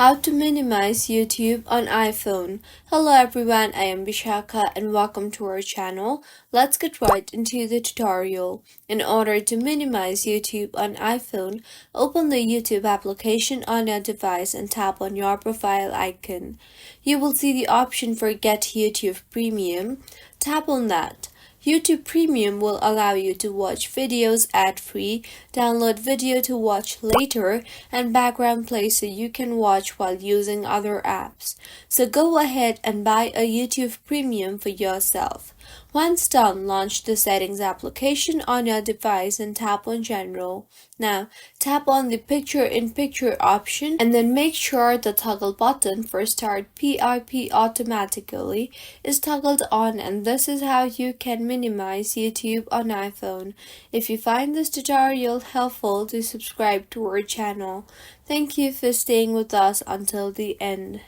How to minimize YouTube on iPhone. Hello everyone, I am Vishaka and welcome to our channel. Let's get right into the tutorial. In order to minimize YouTube on iPhone, open the YouTube application on your device and tap on your profile icon. You will see the option for Get YouTube Premium. Tap on that. YouTube Premium will allow you to watch videos ad-free, download video to watch later, and background play so you can watch while using other apps. So go ahead and buy a YouTube Premium for yourself. Once done, launch the Settings application on your device and tap on General. Now, tap on the Picture-in-Picture option and then make sure the toggle button for Start PIP automatically is toggled on, and this is how you can minimize YouTube on iPhone. If you find this tutorial helpful, do subscribe to our channel. Thank you for staying with us until the end.